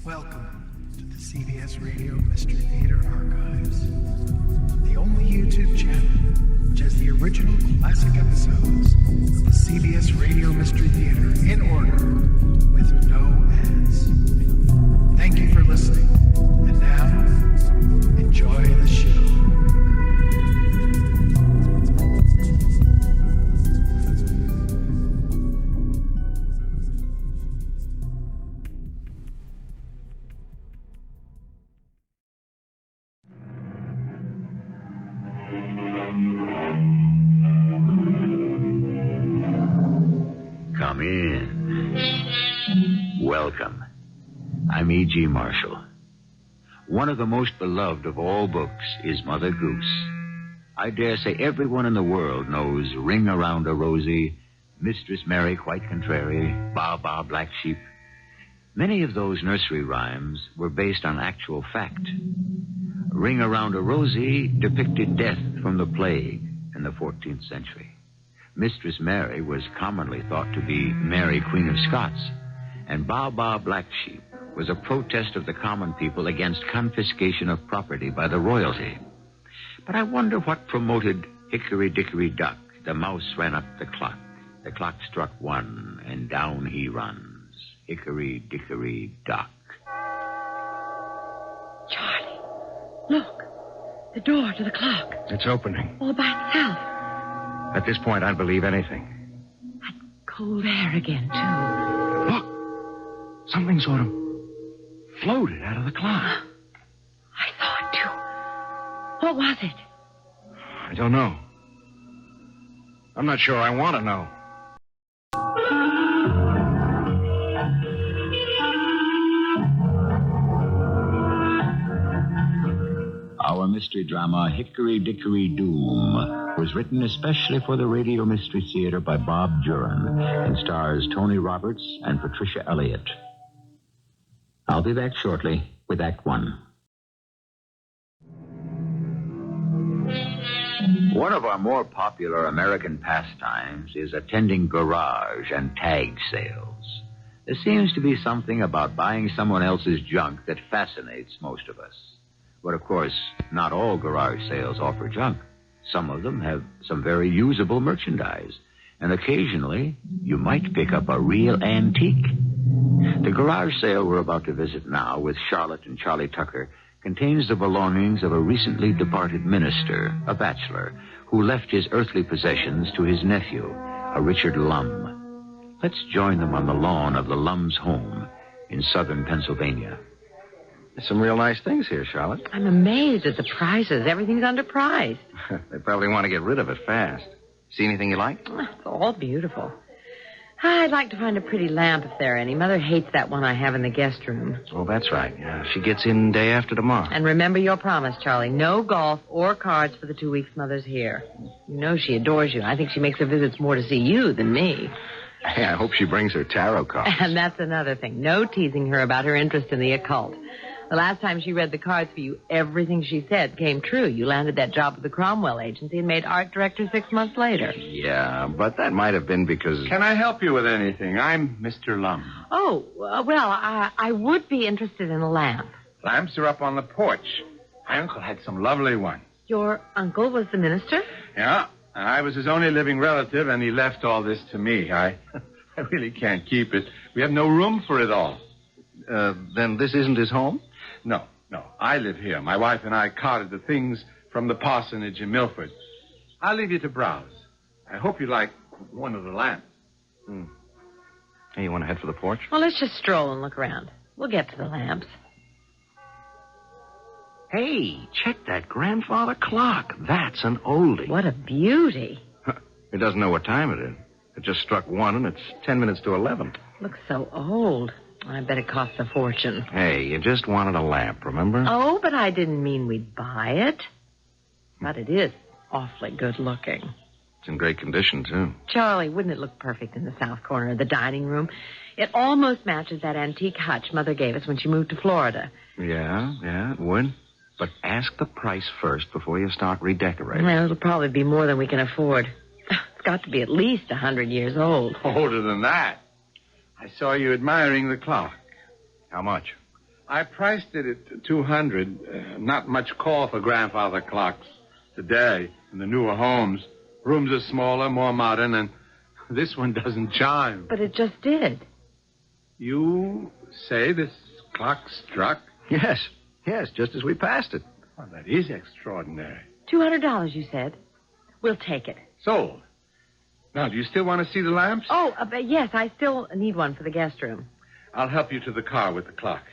Welcome to the CBS Radio Mystery Theater Archives, the only YouTube channel which has the original classic episodes of the CBS Radio Mystery Theater in order with no ads. Thank you for listening, and now, enjoy the show. Come in. Welcome. I'm E.G. Marshall. One of the most beloved of all books is Mother Goose. I dare say everyone in the world knows Ring Around a Rosy, Mistress Mary Quite Contrary, Ba Ba Black Sheep. Many of those nursery rhymes were based on actual fact. Ring Around a Rosy depicted death from the plague in the 14th century. Mistress Mary was commonly thought to be Mary, Queen of Scots, and Ba Ba Black Sheep was a protest of the common people against confiscation of property by the royalty. But I wonder what promoted Hickory Dickory Dock. The mouse ran up the clock. The clock struck 1, and down he runs. Hickory Dickory Dock. Charlie, look. The door to the clock. It's opening. All by itself. At this point, I'd believe anything. That cold air again, too. Look. Something sort of floated out of the clock. I saw it, too. What was it? I don't know. I'm not sure I want to know. Our mystery drama, Hickory Dickory Doom, was written especially for the Radio Mystery Theater by Bob Juhren and stars Tony Roberts and Patricia Elliot. I'll be back shortly with Act One. One of our more popular American pastimes is attending garage and tag sales. There seems to be something about buying someone else's junk that fascinates most of us. But, of course, not all garage sales offer junk. Some of them have some very usable merchandise. And occasionally, you might pick up a real antique. The garage sale we're about to visit now with Charlotte and Charlie Tucker contains the belongings of a recently departed minister, a bachelor, who left his earthly possessions to his nephew, a Richard Lum. Let's join them on the lawn of the Lum's home in southern Pennsylvania. There's some real nice things here, Charlotte. I'm amazed at the prices. Everything's underpriced. They probably want to get rid of it fast. See anything you like? It's all beautiful. I'd like to find a pretty lamp if there are any. Mother hates that one I have in the guest room. Oh, that's right. Yeah, she gets in day after tomorrow. And remember your promise, Charlie. No golf or cards for the 2 weeks Mother's here. You know she adores you. I think she makes her visits more to see you than me. Hey, I hope she brings her tarot cards. And that's another thing. No teasing her about her interest in the occult. The last time she read the cards for you, everything she said came true. You landed that job at the Cromwell Agency and made art director 6 months later. Yeah, but that might have been because... Can I help you with anything? I'm Mr. Lum. Oh, well, I would be interested in a lamp. Lamps are up on the porch. My uncle had some lovely ones. Your uncle was the minister? Yeah, I was his only living relative, and he left all this to me. I really can't keep it. We have no room for it all. Then this isn't his home? No. I live here. My wife and I carted the things from the parsonage in Milford. I'll leave you to browse. I hope you like one of the lamps. Hey, you want to head for the porch? Well, let's just stroll and look around. We'll get to the lamps. Hey, check that grandfather clock. That's an oldie. What a beauty. It doesn't know what time it is. It just struck 1, and it's 10 minutes to 11. Looks so old. I bet it costs a fortune. Hey, you just wanted a lamp, remember? Oh, but I didn't mean we'd buy it. But it is awfully good looking. It's in great condition, too. Charlie, wouldn't it look perfect in the south corner of the dining room? It almost matches that antique hutch Mother gave us when she moved to Florida. Yeah, it would. But ask the price first before you start redecorating. Well, it'll probably be more than we can afford. It's got to be at least 100 years old. Older than that. I saw you admiring the clock. How much? I priced it at $200. Not much call for grandfather clocks today in the newer homes. Rooms are smaller, more modern, and this one doesn't chime. But it just did. You say this clock struck? Yes, just as we passed it. Well, that is extraordinary. $200, you said. We'll take it. Sold. Now, do you still want to see the lamps? Oh, but yes, I still need one for the guest room. I'll help you to the car with the clock.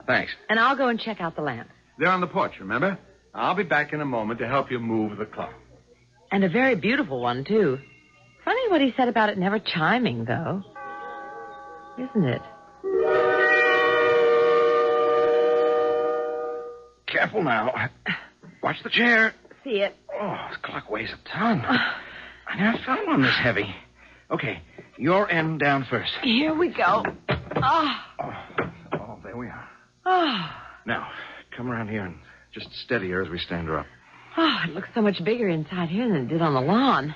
Thanks. And I'll go and check out the lamps. They're on the porch, remember? I'll be back in a moment to help you move the clock. And a very beautiful one, too. Funny what he said about it never chiming, though. Isn't it? Careful now. Watch the chair. See it. Oh, this clock weighs a ton. I never found one this heavy. Okay, your end down first. Here we go. Oh. Oh, there we are. Oh. Now, come around here and just steady her as we stand her up. Oh, it looks so much bigger inside here than it did on the lawn.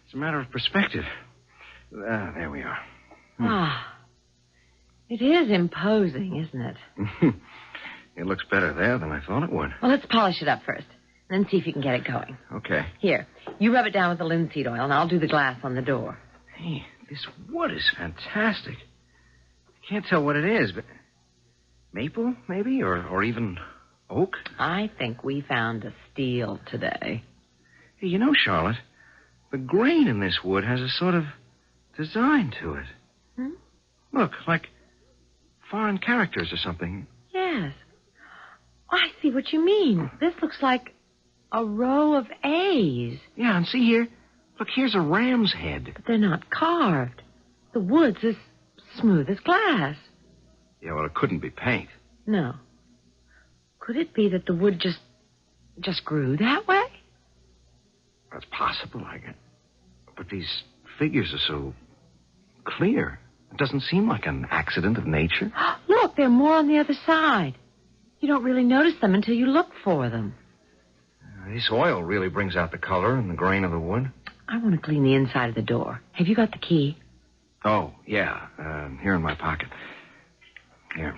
It's a matter of perspective. There we are. Ah. It is imposing, isn't it? It looks better there than I thought it would. Well, let's polish it up first. Then see if you can get it going. Okay. Here, you rub it down with the linseed oil, and I'll do the glass on the door. Hey, this wood is fantastic. I can't tell what it is, but maple, maybe, or even oak? I think we found a steal today. Hey, you know, Charlotte, the grain in this wood has a sort of design to it. Hmm? Look, like foreign characters or something. Yes. I see what you mean. This looks like a row of A's. Yeah, and see here. Look, here's a ram's head. But they're not carved. The wood's as smooth as glass. Yeah, well, it couldn't be paint. No. Could it be that the wood just grew that way? That's possible, I guess. But these figures are so clear. It doesn't seem like an accident of nature. Look, there are more on the other side. You don't really notice them until you look for them. This oil really brings out the color and the grain of the wood. I want to clean the inside of the door. Have you got the key? Oh, yeah. Here in my pocket. Here.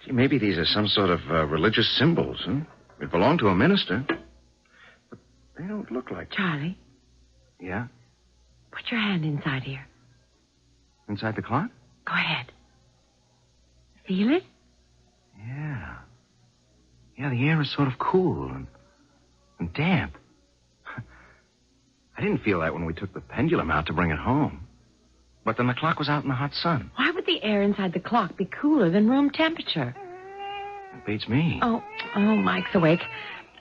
Gee, maybe these are some sort of religious symbols, huh? It belonged to a minister. But they don't look like... Charlie, Yeah? put your hand inside here. Inside the clock? Go ahead. Feel it? Yeah. Yeah, the air is sort of cool and damp. I didn't feel that when we took the pendulum out to bring it home. But then the clock was out in the hot sun. Why would the air inside the clock be cooler than room temperature? It beats me. Oh, Mike's awake.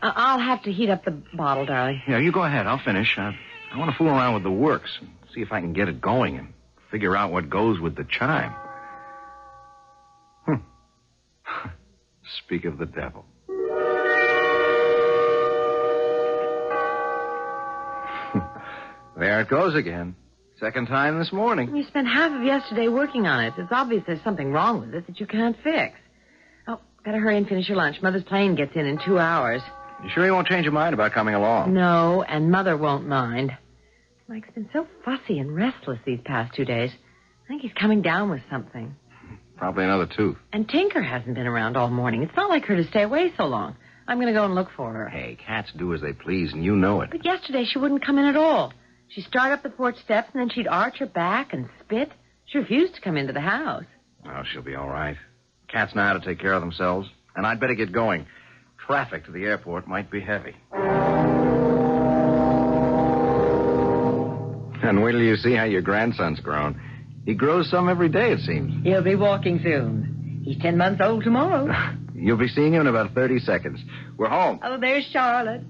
I'll have to heat up the bottle, darling. Yeah, you go ahead. I'll finish. I want to fool around with the works and see if I can get it going and figure out what goes with the chime. Speak of the devil. There it goes again. Second time this morning. You spent half of yesterday working on it. It's obvious there's something wrong with it that you can't fix. Oh, gotta hurry and finish your lunch. Mother's plane gets in 2 hours. You sure you won't change your mind about coming along? No, and Mother won't mind. Mike's been so fussy and restless these past 2 days. I think he's coming down with something. Probably another tooth. And Tinker hasn't been around all morning. It's not like her to stay away so long. I'm going to go and look for her. Hey, cats do as they please, and you know it. But yesterday she wouldn't come in at all. She'd start up the porch steps, and then she'd arch her back and spit. She refused to come into the house. Oh, she'll be all right. Cats know how to take care of themselves. And I'd better get going. Traffic to the airport might be heavy. And wait till you see how your grandson's grown. He grows some every day, it seems. He'll be walking soon. He's 10 months old tomorrow. You'll be seeing him in about 30 seconds. We're home. Oh, there's Charlotte.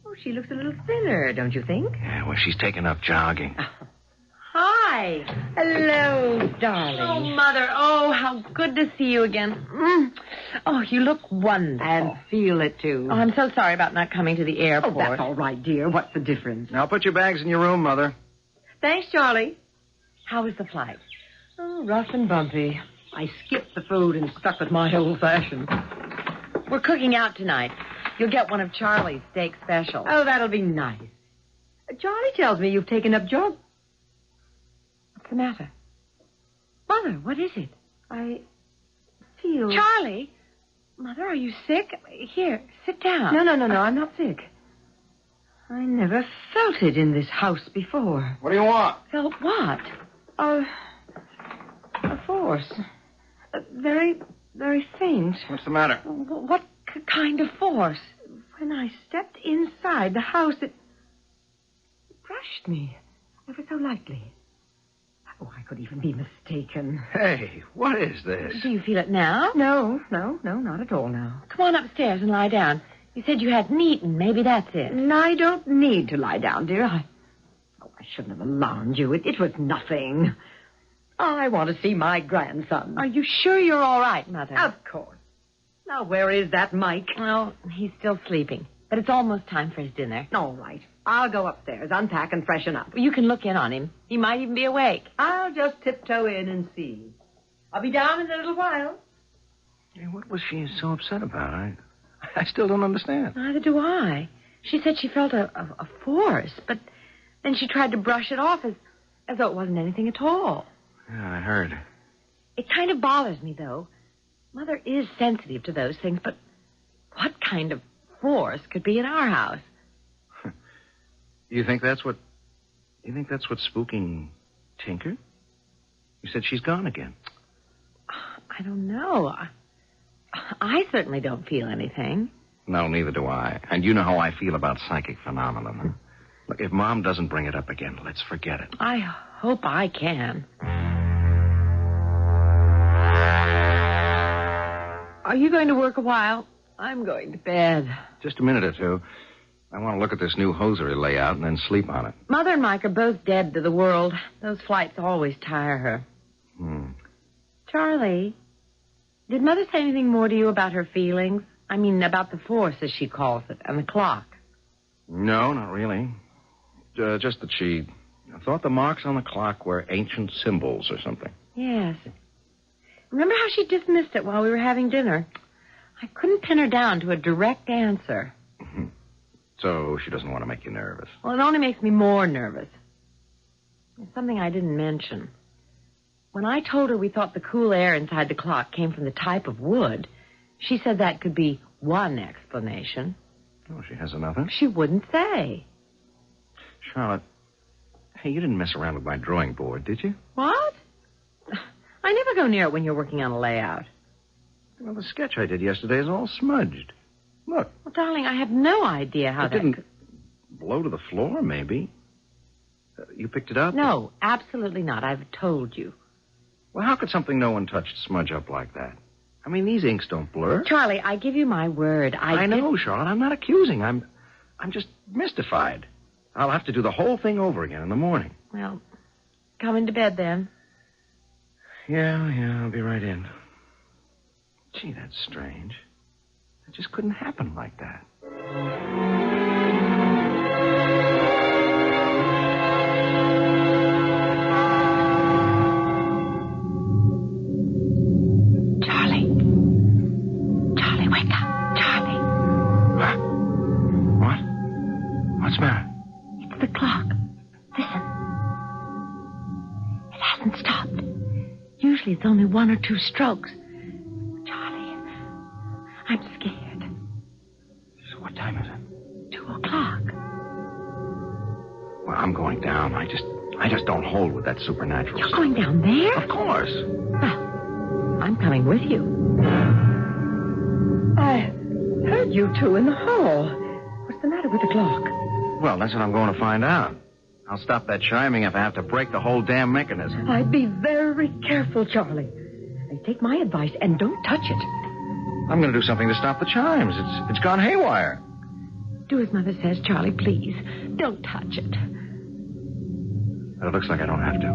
Oh, she looks a little thinner, don't you think? Yeah, well, she's taken up jogging. Hi. Hello, darling. Oh, Mother. Oh, how good to see you again. Oh, you look wonderful. And feel it, too. Oh, I'm so sorry about not coming to the airport. Oh, that's all right, dear. What's the difference? Now, put your bags in your room, Mother. Thanks, Charlie. How was the flight? Oh, rough and bumpy. I skipped the food and stuck with my old-fashioned. We're cooking out tonight. You'll get one of Charlie's steak specials. Oh, that'll be nice. Charlie tells me you've taken up jog... What's the matter? Mother, what is it? I feel... Charlie! Mother, are you sick? Here, sit down. No, I'm not sick. I never felt it in this house before. What do you want? Felt what? A force. Very, very faint. What's the matter? What kind of force? When I stepped inside the house, it brushed me ever so lightly. Oh, I could even be mistaken. Hey, what is this? Do you feel it now? No, not at all now. Come on upstairs and lie down. You said you hadn't eaten. Maybe that's it. I don't need to lie down, dear. I shouldn't have alarmed you. It was nothing. I want to see my grandson. Are you sure you're all right, Mother? Of course. Now, where is that Mike? Well, he's still sleeping. But it's almost time for his dinner. All right. I'll go upstairs, unpack, and freshen up. You can look in on him. He might even be awake. I'll just tiptoe in and see. I'll be down in a little while. Hey, what was she so upset about? I still don't understand. Neither do I. She said she felt a force, but then she tried to brush it off as though it wasn't anything at all. Yeah, I heard. It kind of bothers me, though. Mother is sensitive to those things, but what kind of force could be in our house? You think that's what's spooking Tinker? You said she's gone again. I don't know. I certainly don't feel anything. No, neither do I. And you know how I feel about psychic phenomenon. Huh? Look, if Mom doesn't bring it up again, let's forget it. I hope I can. Are you going to work a while? I'm going to bed. Just a minute or two. I want to look at this new hosiery layout and then sleep on it. Mother and Mike are both dead to the world. Those flights always tire her. Charlie, did Mother say anything more to you about her feelings? I mean, about the force, as she calls it, and the clock. No, not really. Just that she thought the marks on the clock were ancient symbols or something. Yes. Remember how she dismissed it while we were having dinner? I couldn't pin her down to a direct answer. So she doesn't want to make you nervous. Well, it only makes me more nervous. There's something I didn't mention. When I told her we thought the cool air inside the clock came from the type of wood, she said that could be one explanation. Oh, she has another? She wouldn't say. Charlotte, hey, you didn't mess around with my drawing board, did you? What? I never go near it when you're working on a layout. Well, the sketch I did yesterday is all smudged. Look. Well, darling, I have no idea how It didn't blow to the floor, maybe. You picked it up? No, absolutely not. I've told you. Well, how could something no one touched smudge up like that? I mean, these inks don't blur. Charlie, I give you my word. I know, Charlotte. I'm not accusing. I'm just mystified. I'll have to do the whole thing over again in the morning. Well, come into bed then. Yeah, I'll be right in. Gee, that's strange. It just couldn't happen like that. Charlie, wake up. Charlie. What? What's the matter? It's the clock. Listen. It hasn't stopped. Usually it's only 1 or 2 strokes. Charlie, I'm scared. So what time is it? 2 o'clock. Well, I'm going down. I just don't hold with that supernatural You're stuff. going down there? Of course. Well, I'm coming with you. I heard you two in the hall. What's the matter with the clock? Well, that's what I'm going to find out. I'll stop that chiming if I have to break the whole damn mechanism. I'd be very careful, Charlie. And take my advice and don't touch it. I'm going to do something to stop the chimes. It's gone haywire. Do as Mother says, Charlie, please. Don't touch it. But it looks like I don't have to.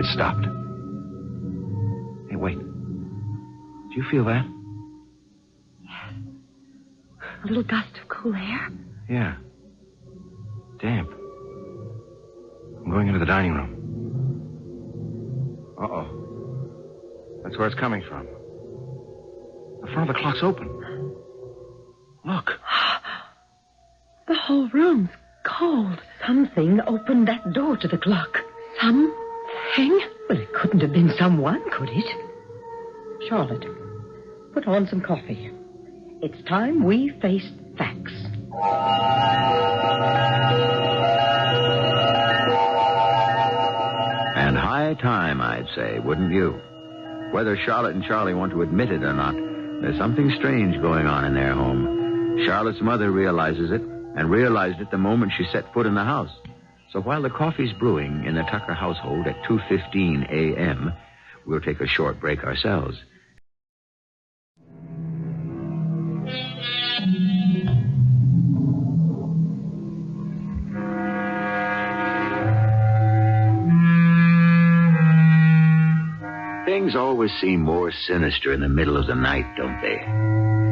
It stopped. Hey, wait. Do you feel that? Yes. A little gust of cool air? Yeah. Damp. I'm going into the dining room. Uh-oh. That's where it's coming from. The front of the clock's open. Look. The whole room's cold. Something opened that door to the clock. Something? Well, it couldn't have been someone, could it? Charlotte, put on some coffee. It's time we faced facts. And high time, I'd say, wouldn't you? Whether Charlotte and Charlie want to admit it or not, there's something strange going on in their home. Charlotte's mother realizes it, and realized it the moment she set foot in the house. So while the coffee's brewing in the Tucker household at 2:15 a.m., we'll take a short break ourselves. Things always seem more sinister in the middle of the night, don't they?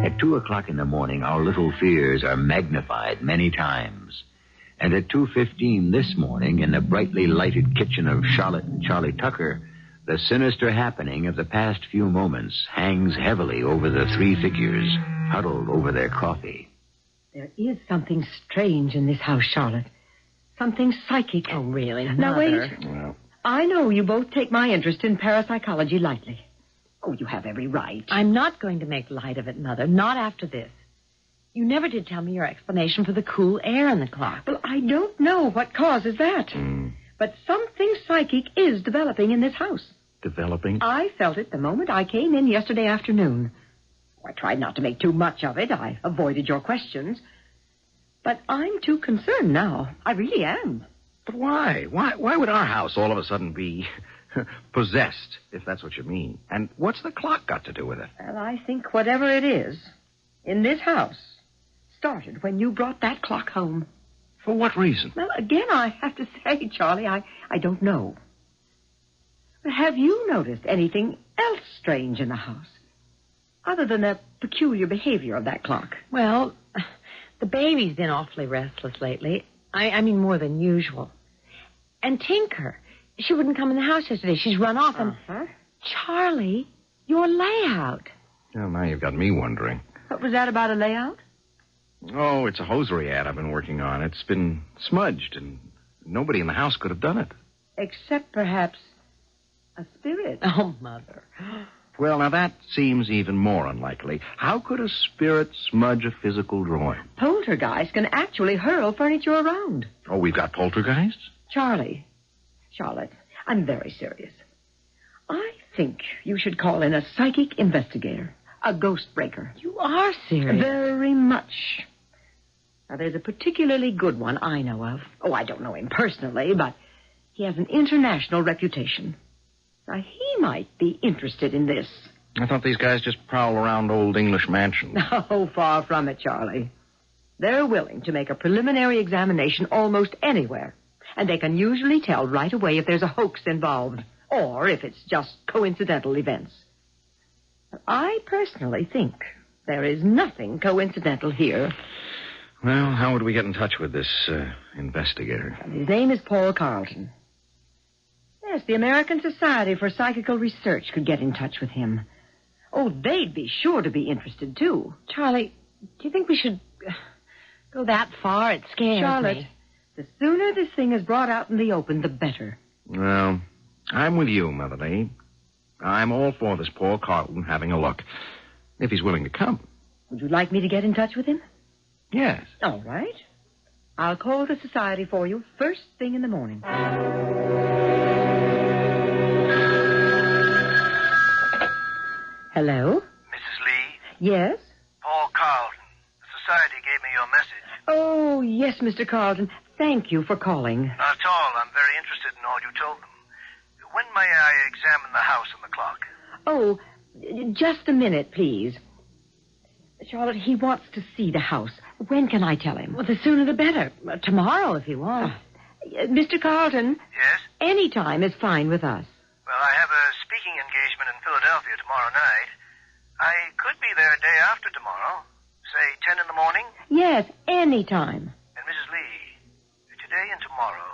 At 2 o'clock in the morning, our little fears are magnified many times. And at 2:15 this morning, in the brightly lighted kitchen of Charlotte and Charlie Tucker, the sinister happening of the past few moments hangs heavily over the three figures, huddled over their coffee. There is something strange in this house, Charlotte. Something psychic. Oh, really? Now, Mother? wait. Well, I know you both take my interest in parapsychology lightly. Oh, you have every right. I'm not going to make light of it, Mother. Not after this. You never did tell me your explanation for the cool air in the clock. Well, I don't know what causes that. But something psychic is developing in this house. developing? I felt it the moment I came in yesterday afternoon. I tried not to make too much of it. I avoided your questions. But I'm too concerned now. I really am. But why? Why would our house all of a sudden be possessed, if that's what you mean? And what's the clock got to do with it? Well, I think whatever it is in this house started when you brought that clock home. For what reason? Well, again, I have to say, Charlie, I don't know. But have you noticed anything else strange in the house? Other than the peculiar behavior of that clock? Well, the baby's been awfully restless lately. I mean, more than usual. And Tinker, she wouldn't come in the house yesterday. She's run off. And Charlie, your layout. Well, now you've got me wondering. What was that about a layout? Oh, it's a hosiery ad I've been working on. It's been smudged, and nobody in the house could have done it. Except perhaps a spirit. Oh, Mother. Well, now that seems even more unlikely. How could a spirit smudge a physical drawing? Poltergeist can actually hurl furniture around. Oh, we've got poltergeists? Charlie, Charlotte, I'm very serious. I think you should call in a psychic investigator, a ghost breaker. You are serious. Very much. Now, there's a particularly good one I know of. Oh, I don't know him personally, but he has an international reputation. Now, he might be interested in this. I thought these guys just prowl around old English mansions. No, far from it, Charlie. They're willing to make a preliminary examination almost anywhere, and they can usually tell right away if there's a hoax involved, or if it's just coincidental events. But I personally think there is nothing coincidental here. Well, how would we get in touch with this investigator? His name is Paul Carlton. Yes, the American Society for Psychical Research could get in touch with him. Oh, they'd be sure to be interested, too. Charlie, do you think we should go that far? It scares Charlotte, me. the sooner this thing is brought out in the open, the better. Well, I'm with you, Mother Lee. I'm all for this Paul Carlton having a look, if he's willing to come. Would you like me to get in touch with him? Yes. All right. I'll call the society for you first thing in the morning. Hello? Mrs. Lee? Yes? Paul Carlton. The society gave me your message. Oh, yes, Mr. Carlton. Thank you for calling. Not at all. I'm very interested in all you told them. When may I examine the house and the clock? Oh, just a minute, please. Charlotte, he wants to see the house. When can I tell him? Well, the sooner the better. Tomorrow, if you want. Mr. Carlton? Yes? Any time is fine with us. Well, I have a speaking engagement in Philadelphia tomorrow night. I could be there a day after tomorrow. Say 10 in the morning. Yes, any time. And Mrs. Lee, today and tomorrow,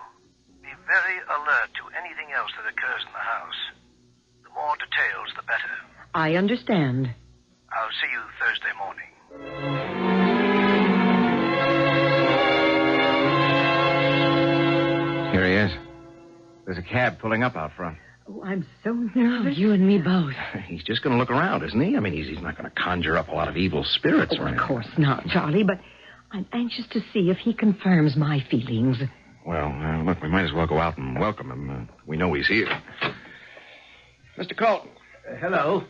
be very alert to anything else that occurs in the house. The more details, the better. I understand. I'll see you Thursday morning. Here he is. There's a cab pulling up out front. Oh, I'm so Oh, nervous. you and me both. He's just going to look around, isn't he? I mean, he's not going to conjure up a lot of evil spirits or Of anything. course not, Charlie, but I'm anxious to see if he confirms my feelings. Well, look, we might as well go out and welcome him. We know he's here. Mr. Colton. Hello.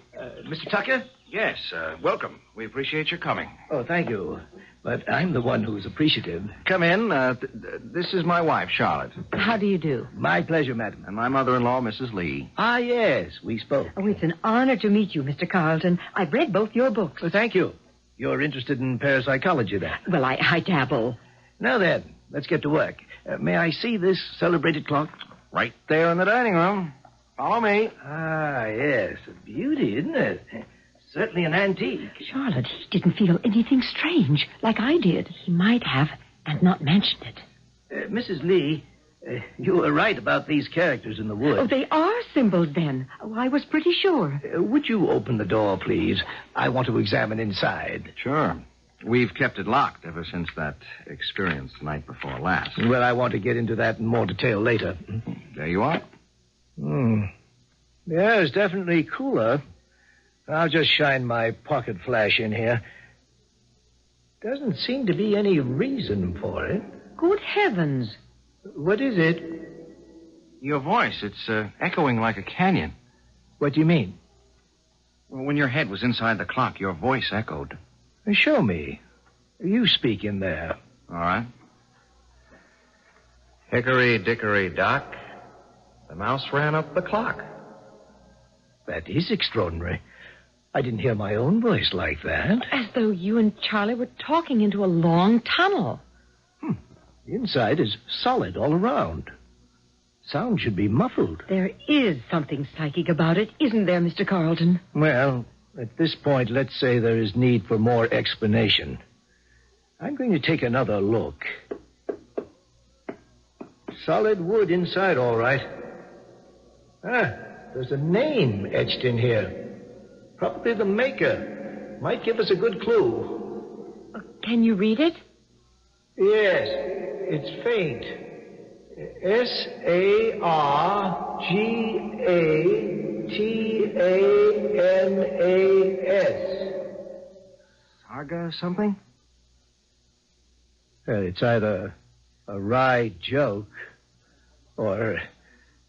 Mr. Tucker? Yes, welcome. We appreciate your coming. Oh, thank you. But I'm the one who's appreciative. Come in. This is my wife, Charlotte. How do you do? My pleasure, madam. And my mother-in-law, Mrs. Lee. Ah, yes, we spoke. Oh, it's an honor to meet you, Mr. Carlton. I've read both your books. Well, thank you. You're interested in parapsychology, then? Well, I dabble. Now then, let's get to work. May I see this celebrated clock? Right there in the dining room. Follow me. Ah, yes. A beauty, isn't it? Certainly an antique. Charlotte, he didn't feel anything strange, like I did. He might have and not mentioned it. Mrs. Lee, you were right about these characters in the wood. Oh, they are symbols, then. Oh, I was pretty sure. Would you open the door, please? I want to examine inside. Sure. We've kept it locked ever since that experience the night before last. Well, I want to get into that in more detail later. There you are. Yeah, it's definitely cooler. I'll just shine my pocket flash in here. Doesn't seem to be any reason for it. Good heavens. What is it? Your voice, it's echoing like a canyon. What do you mean? When your head was inside the clock, your voice echoed. Show me. You speak in there. All right. Hickory dickory dock, the mouse ran up the clock. That is extraordinary. I didn't hear my own voice like that. As though you and Charlie were talking into a long tunnel. The inside is solid all around. Sound should be muffled. There is something psychic about it, isn't there, Mr. Carlton? Well, at this point, let's say there is need for more explanation. I'm going to take another look. Solid wood inside, all right. There's a name etched in here. Probably the maker. Might give us a good clue. Can you read it? Yes, it's faint. Sargatanas. Sarga something? It's either a wry joke or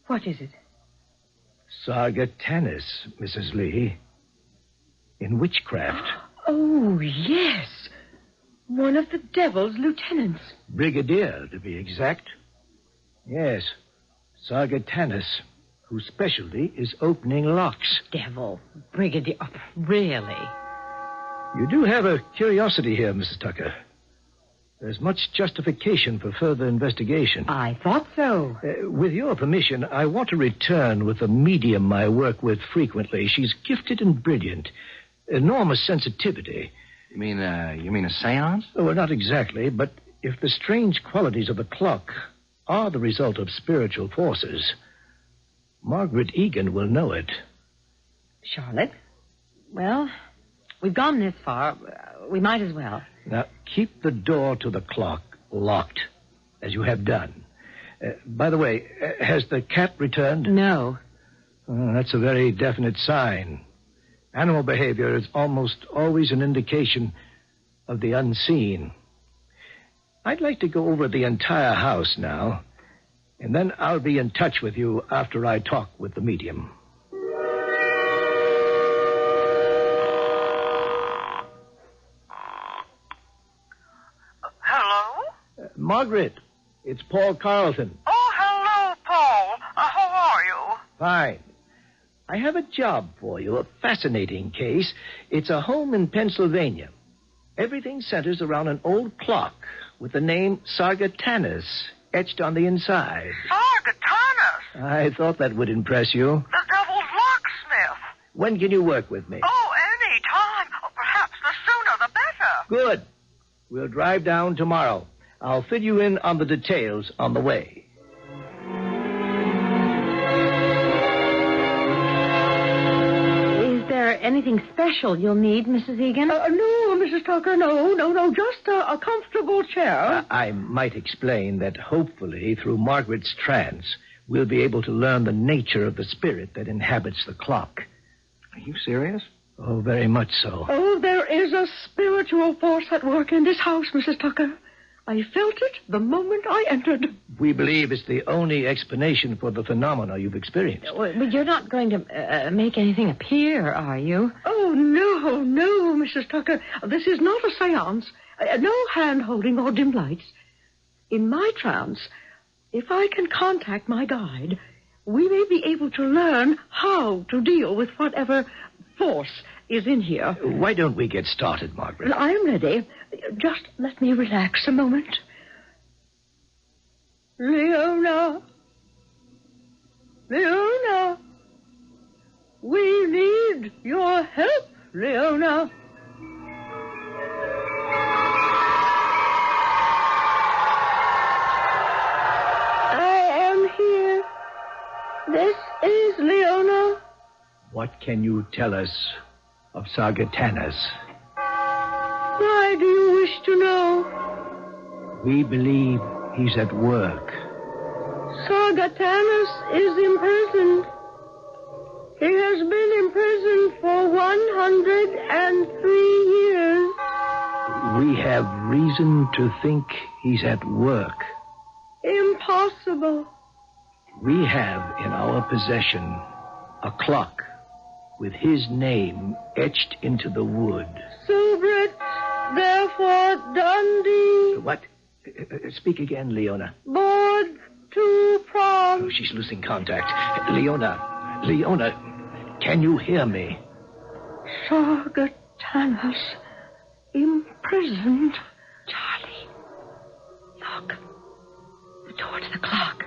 What is it? Sargatanas, Mrs. Lee. In witchcraft. Oh, yes. One of the devil's lieutenants. Brigadier, to be exact. Yes, Sargatanas, whose specialty is opening locks. Devil. Brigadier. Oh, really? You do have a curiosity here, Mrs. Tucker. There's much justification for further investigation. I thought so. With your permission, I want to return with a medium I work with frequently. She's gifted and brilliant. Enormous sensitivity. You mean a seance? Oh, well, not exactly, but if the strange qualities of the clock are the result of spiritual forces, Margaret Egan will know it. Charlotte? Well, we've gone this far. We might as well. Now, keep the door to the clock locked, as you have done. By the way, has the cat returned? No. That's a very definite sign. Animal behavior is almost always an indication of the unseen. I'd like to go over the entire house now, and then I'll be in touch with you after I talk with the medium. Hello? Margaret, it's Paul Carlton. Oh, hello, Paul. How are you? Fine. I have a job for you, a fascinating case. It's a home in Pennsylvania. Everything centers around an old clock with the name Sargatanas etched on the inside. Sargatanas? I thought that would impress you. The devil's locksmith. When can you work with me? Oh, any time. Perhaps the sooner the better. Good. We'll drive down tomorrow. I'll fill you in on the details on the way. Is there anything special you'll need, Mrs. Egan? No, Mrs. Tucker, no. Just a comfortable chair. I might explain that hopefully through Margaret's trance, we'll be able to learn the nature of the spirit that inhabits the clock. Are you serious? Oh, very much so. Oh, there is a spiritual force at work in this house, Mrs. Tucker. I felt it the moment I entered. We believe it's the only explanation for the phenomena you've experienced. But you're not going to make anything appear, are you? Oh, no, Mrs. Tucker. This is not a seance. No hand-holding or dim lights. In my trance, if I can contact my guide, we may be able to learn how to deal with whatever force is in here. Why don't we get started, Margaret? Well, I'm ready. Just let me relax a moment. Leona, we need your help, Leona. I am here. This is Leona. What can you tell us of Sargatanas? Why do you wish to know? We believe he's at work. Sargatanas is imprisoned. He has been imprisoned for 103 years. We have reason to think he's at work. Impossible. We have in our possession a clock with his name etched into the wood. Subrit, therefore Dundee. What? Speak again, Leona. Board to prom. Oh, she's losing contact. Leona, can you hear me? Sargatanas imprisoned. Charlie, look. The door to the clock.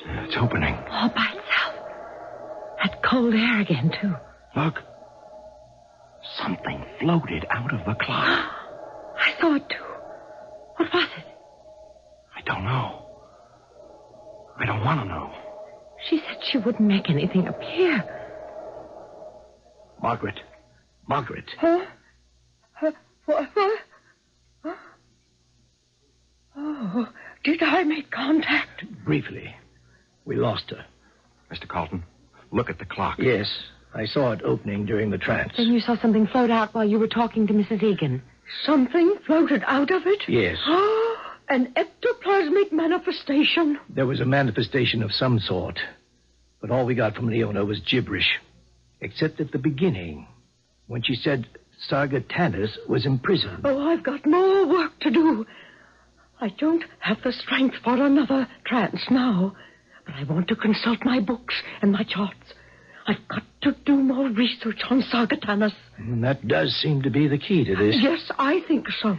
It's opening. All by itself. That cold air again, too. Look. Something floated out of the clock. I saw it, too. What was it? I don't know. I don't want to know. She said she wouldn't make anything appear. Margaret. Huh? What? Oh, did I make contact? Briefly. We lost her. Mr. Carlton, look at the clock. Yes, I saw it opening during the trance. Then you saw something float out while you were talking to Mrs. Egan. Something floated out of it? Yes. An ectoplasmic manifestation. There was a manifestation of some sort, but all we got from Leona was gibberish, except at the beginning, when she said Sargatanas was imprisoned. Oh, I've got more work to do. I don't have the strength for another trance now, but I want to consult my books and my charts. I've got to do more research on Sargatanas. And that does seem to be the key to this. Yes, I think so.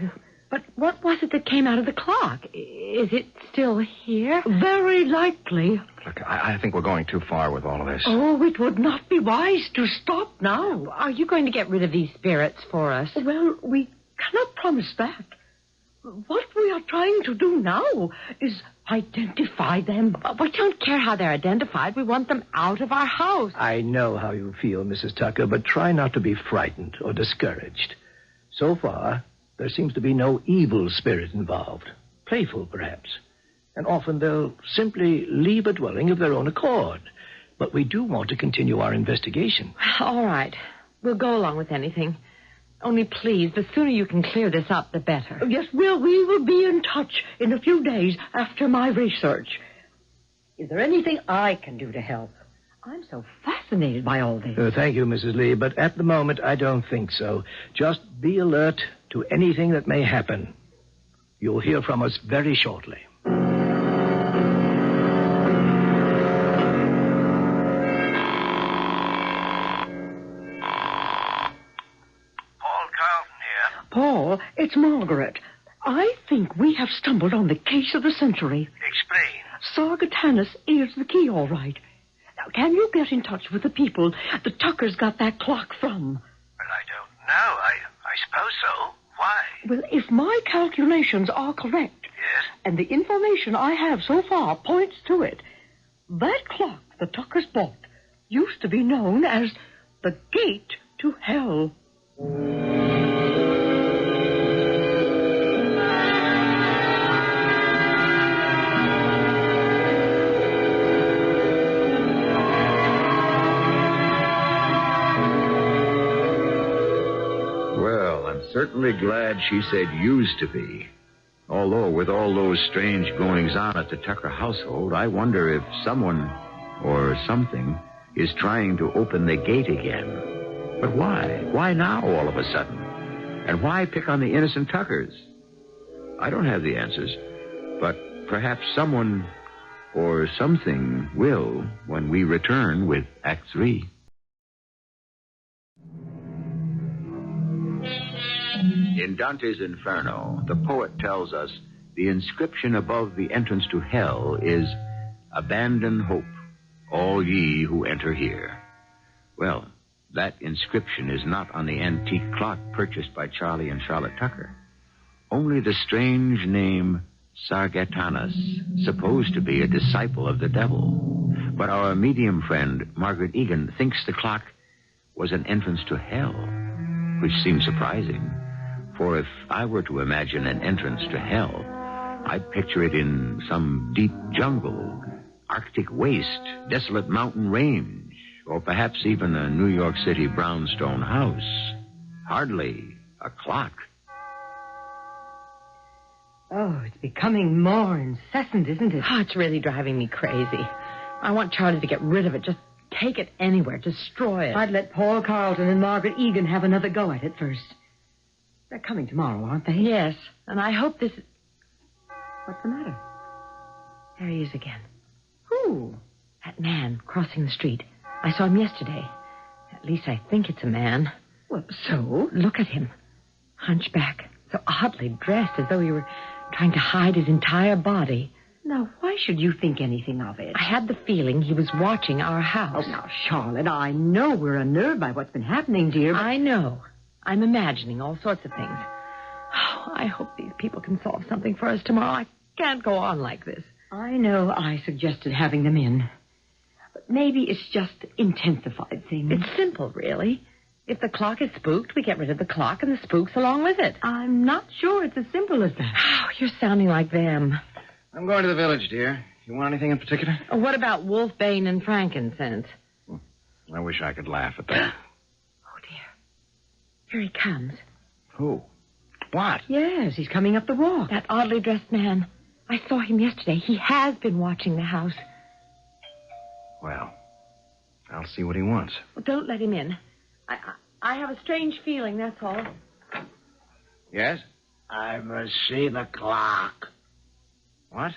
But what was it that came out of the clock? Is it still here? Very likely. Look, I think we're going too far with all of this. Oh, it would not be wise to stop now. Are you going to get rid of these spirits for us? Well, we cannot promise that. What we are trying to do now is identify them. We don't care how they're identified. We want them out of our house. I know how you feel, Mrs. Tucker, but try not to be frightened or discouraged. So far, there seems to be no evil spirit involved. Playful, perhaps. And often they'll simply leave a dwelling of their own accord. But we do want to continue our investigation. All right. We'll go along with anything. Only please, the sooner you can clear this up, the better. Yes, we will be in touch in a few days after my research. Is there anything I can do to help? I'm so fascinated by all this. Thank you, Mrs. Lee, but at the moment, I don't think so. Just be alert to anything that may happen. You'll hear from us very shortly. Paul, it's Margaret. I think we have stumbled on the case of the century. Explain. Sargatanas is the key, all right. Now, can you get in touch with the people the Tuckers got that clock from? Well, I don't know. I suppose so. Why? Well, if my calculations are correct, Yes? and the information I have so far points to it, that clock the Tuckers bought used to be known as the Gate to Hell. certainly glad she said used to be. Although, with all those strange goings-on at the Tucker household, I wonder if someone or something is trying to open the gate again. But why? Why now, all of a sudden? And why pick on the innocent Tuckers? I don't have the answers, but perhaps someone or something will when we return with Act 3. In Dante's Inferno, the poet tells us the inscription above the entrance to hell is, "Abandon hope, all ye who enter here." Well, that inscription is not on the antique clock purchased by Charlie and Charlotte Tucker. Only the strange name Sargatanas, supposed to be a disciple of the devil. But our medium friend, Margaret Egan, thinks the clock was an entrance to hell, which seems surprising. For if I were to imagine an entrance to hell, I'd picture it in some deep jungle, Arctic waste, desolate mountain range, or perhaps even a New York City brownstone house. Hardly a clock. Oh, it's becoming more incessant, isn't it? Oh, it's really driving me crazy. I want Charlie to get rid of it. Just take it anywhere. Destroy it. I'd let Paul Carlton and Margaret Egan have another go at it first. They're coming tomorrow, aren't they? Yes, and I hope this... What's the matter? There he is again. Who? That man crossing the street. I saw him yesterday. At least I think it's a man. Well, so? Look at him. Hunchback. So oddly dressed, as though he were trying to hide his entire body. Now, why should you think anything of it? I had the feeling he was watching our house. Oh, now, Charlotte, I know we're unnerved by what's been happening, dear. But... I know. I'm imagining all sorts of things. Oh, I hope these people can solve something for us tomorrow. I can't go on like this. I know I suggested having them in. But maybe it's just intensified things. It's simple, really. If the clock is spooked, we get rid of the clock and the spooks along with it. I'm not sure it's as simple as that. Oh, you're sounding like them. I'm going to the village, dear. You want anything in particular? Oh, what about wolfbane and frankincense? I wish I could laugh at that. Oh, dear. Here he comes. Who? What? Yes, he's coming up the walk. That oddly dressed man. I saw him yesterday. He has been watching the house. Well, I'll see what he wants. Well, don't let him in. I have a strange feeling, that's all. Yes? I must see the clock. What?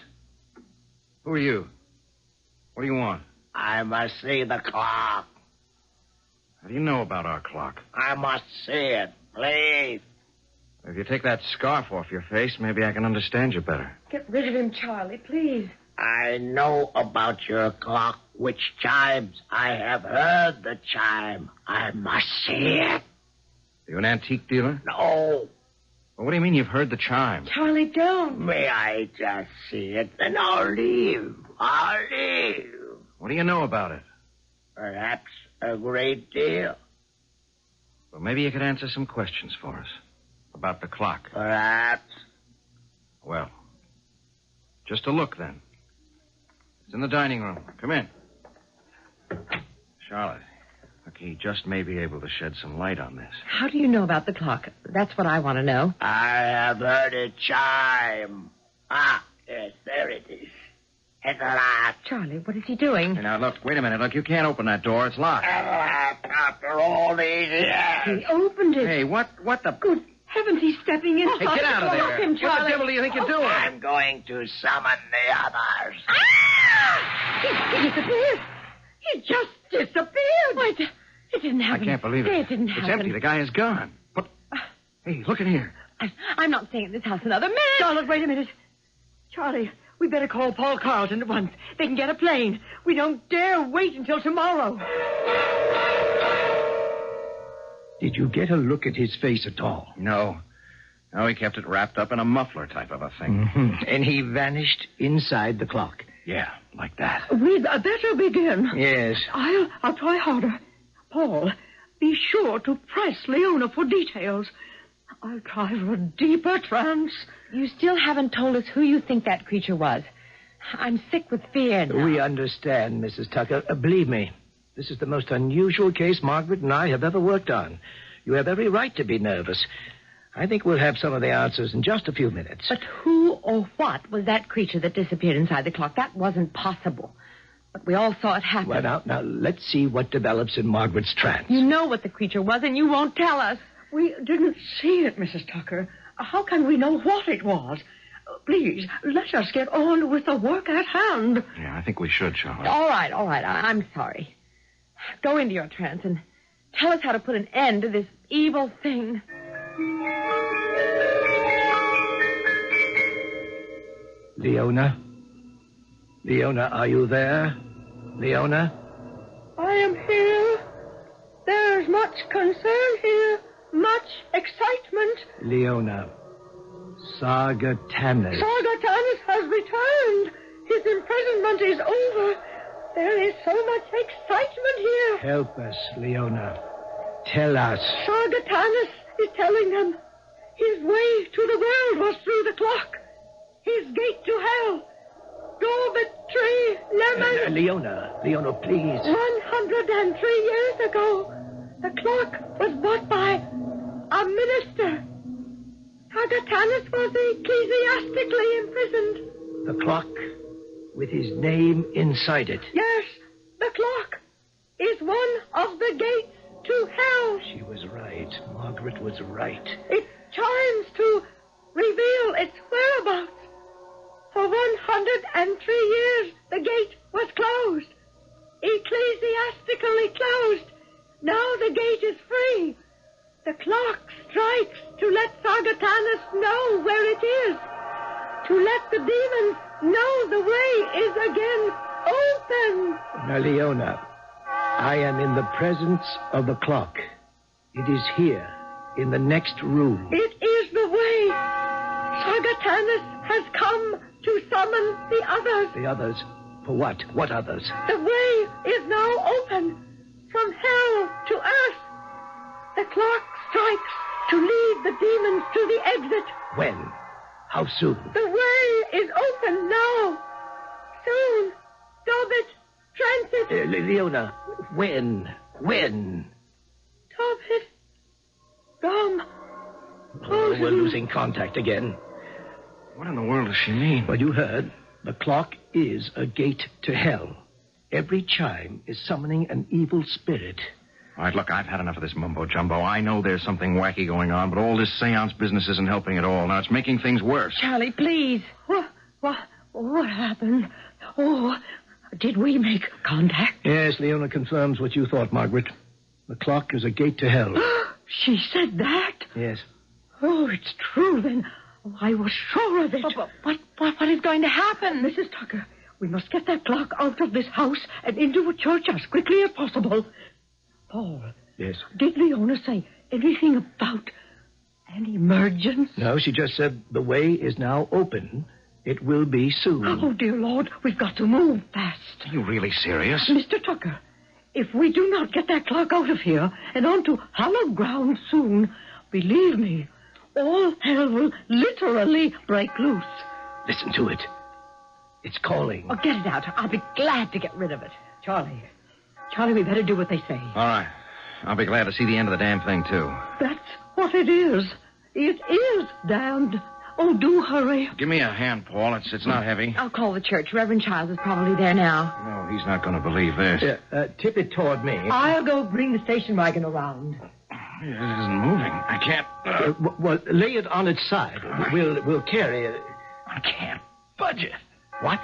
Who are you? What do you want? I must see the clock. How do you know about our clock? I must see it, please. If you take that scarf off your face, maybe I can understand you better. Get rid of him, Charlie, please. I know about your clock, which chimes. I have heard the chime. I must see it. Are you an antique dealer? No. Well, what do you mean you've heard the chime? Charlie, don't. May I just see it, then I'll leave. I'll leave. What do you know about it? Perhaps a great deal. Well, maybe you could answer some questions for us. About the clock. Perhaps. Well, just a look, then. It's in the dining room. Come in. Charlotte, look, he just may be able to shed some light on this. How do you know about the clock? That's what I want to know. I have heard it chime. Ah, yes, there it is. It's locked. Charlie, what is he doing? Hey, now, look, wait a minute. Look, you can't open that door. It's locked. Locked after all these years. He opened it. Hey, what the... Good heavens, he's stepping in. Hey, get out of there. Lock him, What the Charlie. devil do you think you're doing? I'm going to summon the others. He disappeared. He just disappeared. Wait, it didn't I happen. can't believe it. Say it didn't happen. It's empty. The guy is gone. But, hey, look in here. I'm not staying at this house another minute. Charlotte, wait a minute. Charlie, we better call Paul Carlton at once. They can get a plane. We don't dare wait until tomorrow. Did you get a look at his face at all? No. No, he kept it wrapped up in a muffler type of a thing. Mm-hmm. And he vanished inside the clock. Yeah, like that. We'd better begin. Yes. I'll try harder. Paul, be sure to press Leona for details. I'll try for a deeper trance. You still haven't told us who you think that creature was. I'm sick with fear now. We understand, Mrs. Tucker. Believe me, this is the most unusual case Margaret and I have ever worked on. You have every right to be nervous. I think we'll have some of the answers in just a few minutes. But who or what was that creature that disappeared inside the clock? That wasn't possible. But we all saw it happen. Well, now, let's see what develops in Margaret's trance. You know what the creature was, and you won't tell us. We didn't see it, Mrs. Tucker. How can we know what it was? Please, let us get on with the work at hand. Yeah, I think we should, Charlie. All right. I'm sorry. Go into your trance and tell us how to put an end to this evil thing. Leona? Leona, are you there? Leona? I am here. There's much concern here. Much excitement. Leona. Sargatanas. Sargatanas has returned. His imprisonment is over. There is so much excitement here. Help us, Leona. Tell us. Sargatanas is telling them his way to the world was through the clock. His gate to hell. Morbid tree, lemon. Leona, please. 103 years ago, the clock was bought by a minister. Sargatanas was ecclesiastically imprisoned. The clock with his name inside it. Yes, the clock is one of the gates to hell. She was right. Margaret was right. It chimes to reveal its whereabouts. For 103 years, the gate was closed. Ecclesiastically closed. Now the gate is free. The clock strikes to let Sargatanas know where it is. To let the demons know the way is again open. Now, Leona, I am in the presence of the clock. It is here, in the next room. It is the way. Sargatanas has come to summon the others. The others? For what? What others? The way is now open from hell to earth. The clock strikes to lead the demons to the exit. When? How soon? The way is open now. Soon. Dobit, transit. Leona, when? Dobit. Gum. Close. We're losing contact again. What in the world does she mean? Well, you heard. The clock is a gate to hell. Every chime is summoning an evil spirit. All right, look, I've had enough of this mumbo-jumbo. I know there's something wacky going on, but all this seance business isn't helping at all. Now, it's making things worse. Charlie, please. What happened? Oh, did we make contact? Yes, Leona confirms what you thought, Margaret. The clock is a gate to hell. She said that? Yes. Oh, it's true, then. Oh, I was sure of it. What is going to happen? Mrs. Tucker, we must get that clock out of this house and into a church as quickly as possible. Paul. Yes? Did Leona say anything about an emergence? No, she just said the way is now open. It will be soon. Oh, dear Lord, we've got to move fast. Are you really serious? Mr. Tucker, if we do not get that clock out of here and onto hallowed ground soon, believe me, all hell will literally break loose. Listen to it. It's calling. Oh, get it out. I'll be glad to get rid of it. Charlie, we better do what they say. All right. I'll be glad to see the end of the damn thing, too. That's what it is. It is damned. Oh, do hurry. Give me a hand, Paul. It's not heavy. I'll call the church. Reverend Childs is probably there now. No, he's not going to believe this. Tip it toward me. I'll go bring the station wagon around. It isn't moving. I can't... Well, lay it on its side. We'll carry it. I can't budge it. What?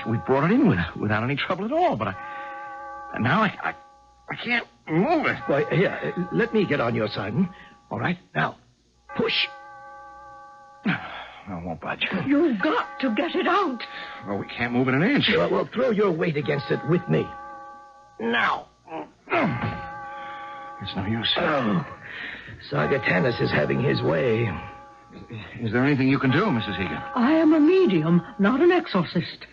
We brought it in without any trouble at all, but now I can't move it. Why, here, let me get on your side. All right, now, push. I won't budge. You've got to get it out. Well, we can't move it an inch. Well, throw your weight against it with me. Now. It's no use. Oh, Sargatanas is having his way. Is there anything you can do, Mrs. Higgin? I am a medium, not an exorcist.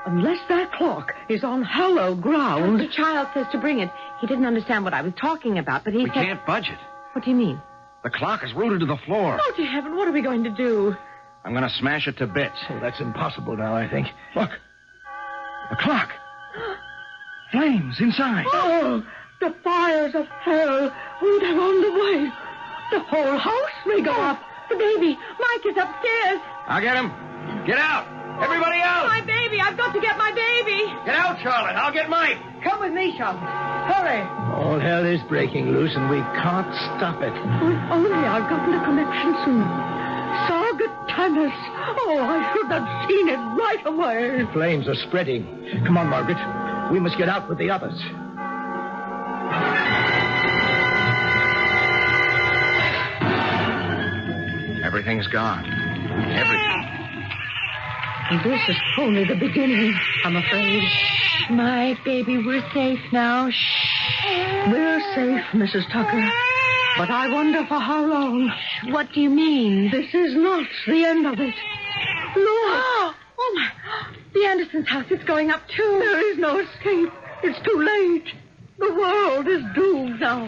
Unless that clock is on hallowed ground... Mr. Childs says to bring it. He didn't understand what I was talking about, but he We said... can't budge it. What do you mean? The clock is rooted to the floor. Oh, dear heaven, what are we going to do? I'm going to smash it to bits. Oh, that's impossible now, I think. Look. The clock. Flames inside. Oh, the fires of hell. Oh, they're on the way. The whole house may go up. The baby. Mike is upstairs. I'll get him. Get out. Everybody out. My baby. I've got to get my baby. Get out, Charlotte. I'll get Mike. Come with me, Charlotte. Hurry. All hell is breaking loose, and we can't stop it. If only I'd gotten a connection soon. Sargent Tannis. Oh, I should have seen it right away. Flames are spreading. Come on, Margaret. We must get out with the others. Everything's gone. Everything. This is only the beginning, I'm afraid. My baby, we're safe now. Shh. We're safe, Mrs. Tucker. But I wonder for how long. What do you mean? This is not the end of it. Look! Oh, my. The Andersons' house is going up, too. There is no escape. It's too late. The world is doomed now.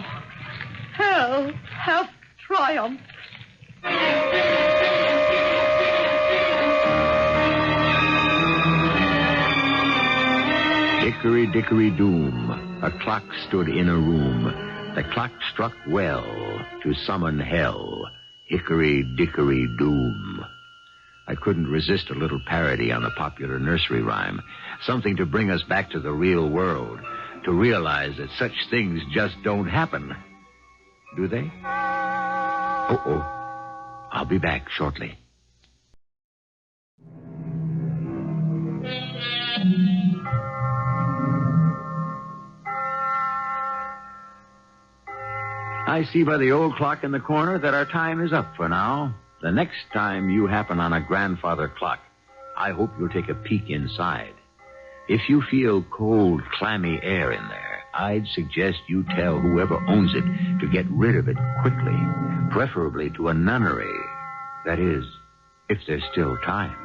Hell hath triumphed. Hickory dickory doom, a clock stood in a room. The clock struck well to summon hell. Hickory dickory doom. I couldn't resist a little parody on the popular nursery rhyme. Something to bring us back to the real world. To realize that such things just don't happen. Do they? Uh-oh. I'll be back shortly. I see by the old clock in the corner that our time is up for now. The next time you happen on a grandfather clock, I hope you'll take a peek inside. If you feel cold, clammy air in there, I'd suggest you tell whoever owns it to get rid of it quickly, preferably to a nunnery. That is, if there's still time.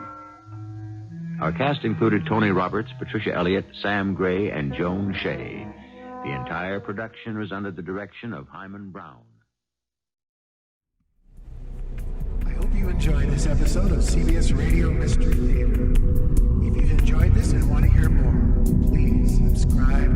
Our cast included Tony Roberts, Patricia Elliot, Sam Gray, and Joan Shay. The entire production was under the direction of Hyman Brown. I hope you enjoyed this episode of CBS Radio Mystery Theater. If you've enjoyed this and want to hear more, please subscribe